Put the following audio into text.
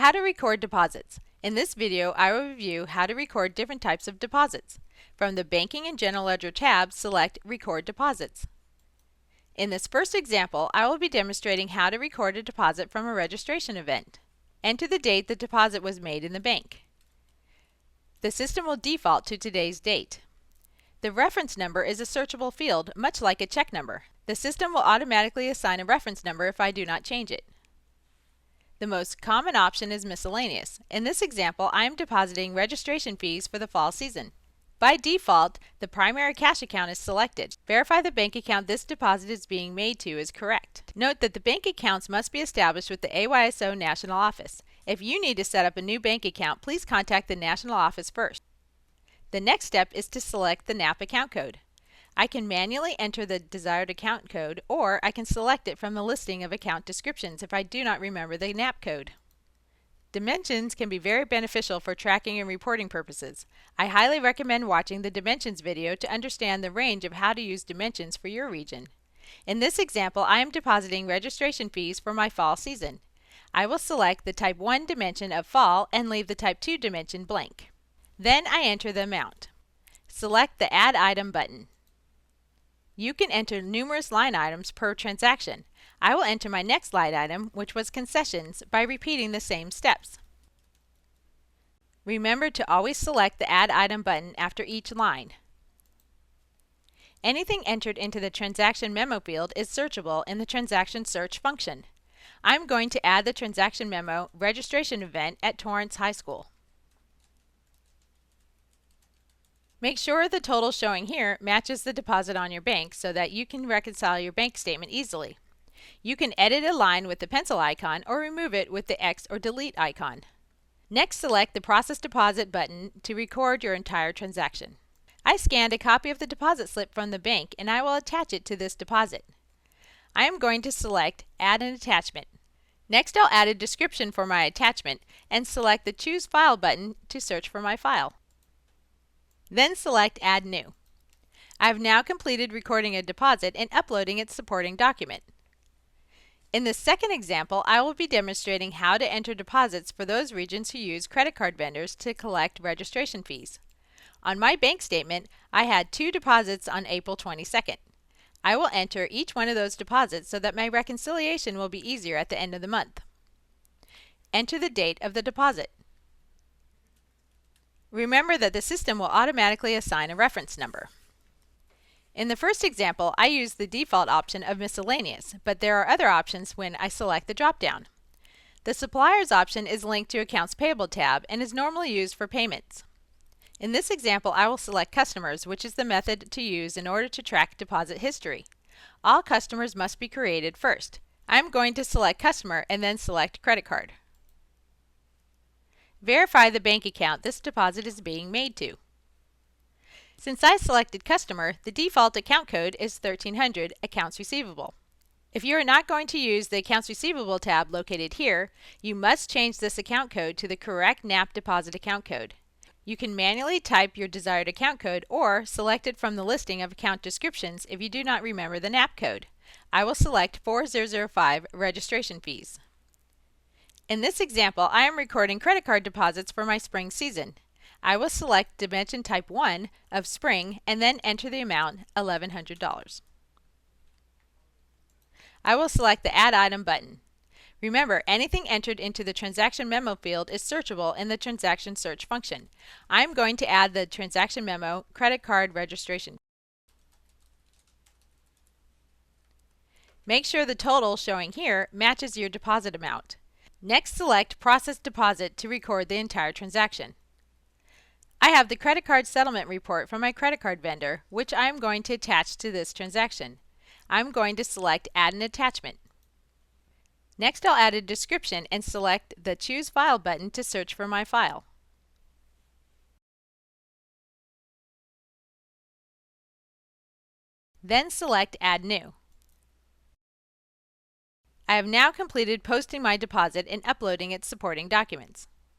How to record deposits. In this video, I will review how to record different types of deposits. From the Banking and General Ledger tab, select Record Deposits. In this first example, I will be demonstrating how to record a deposit from a registration event. Enter the date the deposit was made in the bank. The system will default to today's date. The reference number is a searchable field, much like a check number. The system will automatically assign a reference number if I do not change it. The most common option is miscellaneous. In this example, I am depositing registration fees for the fall season. By default, the primary cash account is selected. Verify the bank account this deposit is being made to is correct. Note that the bank accounts must be established with the AYSO National Office. If you need to set up a new bank account, please contact the National Office first. The next step is to select the NAP account code. I can manually enter the desired account code, or I can select it from the listing of account descriptions if I do not remember the NAP code. Dimensions can be very beneficial for tracking and reporting purposes. I highly recommend watching the Dimensions video to understand the range of how to use dimensions for your region. In this example, I am depositing registration fees for my fall season. I will select the Type 1 dimension of fall and leave the Type 2 dimension blank. Then I enter the amount. Select the Add Item button. You can enter numerous line items per transaction. I will enter my next line item, which was concessions, by repeating the same steps. Remember to always select the Add Item button after each line. Anything entered into the Transaction Memo field is searchable in the Transaction Search function. I'm going to add the Transaction Memo registration event at Torrance High School. Make sure the total showing here matches the deposit on your bank so that you can reconcile your bank statement easily. You can edit a line with the pencil icon or remove it with the X or delete icon. Next, select the Process Deposit button to record your entire transaction. I scanned a copy of the deposit slip from the bank and I will attach it to this deposit. I am going to select Add an Attachment. Next, I'll add a description for my attachment and select the Choose File button to search for my file. Then select Add New. I have now completed recording a deposit and uploading its supporting document. In the second example, I will be demonstrating how to enter deposits for those regions who use credit card vendors to collect registration fees. On my bank statement, I had 2 deposits on April 22nd. I will enter each one of those deposits so that my reconciliation will be easier at the end of the month. Enter the date of the deposit. Remember that the system will automatically assign a reference number. In the first example, I used the default option of miscellaneous, but there are other options when I select the drop-down. The suppliers option is linked to Accounts Payable tab and is normally used for payments. In this example, I will select customers, which is the method to use in order to track deposit history. All customers must be created first. I'm going to select customer and then select credit card. Verify the bank account this deposit is being made to. Since I selected customer, the default account code is 1300 Accounts Receivable. If you are not going to use the Accounts Receivable tab located here, you must change this account code to the correct NAP deposit account code. You can manually type your desired account code or select it from the listing of account descriptions if you do not remember the NAP code. I will select 4005 Registration Fees. In this example, I am recording credit card deposits for my spring season. I will select Dimension Type 1 of Spring and then enter the amount, $1,100. I will select the Add Item button. Remember, anything entered into the Transaction Memo field is searchable in the Transaction Search function. I am going to add the Transaction Memo Credit Card Registration. Make sure the total showing here matches your deposit amount. Next, select Process Deposit to record the entire transaction. I have the credit card settlement report from my credit card vendor, which I am going to attach to this transaction. I'm going to select Add an Attachment. Next, I'll add a description and select the Choose File button to search for my file. Then select Add New. I have now completed posting my deposit and uploading its supporting documents.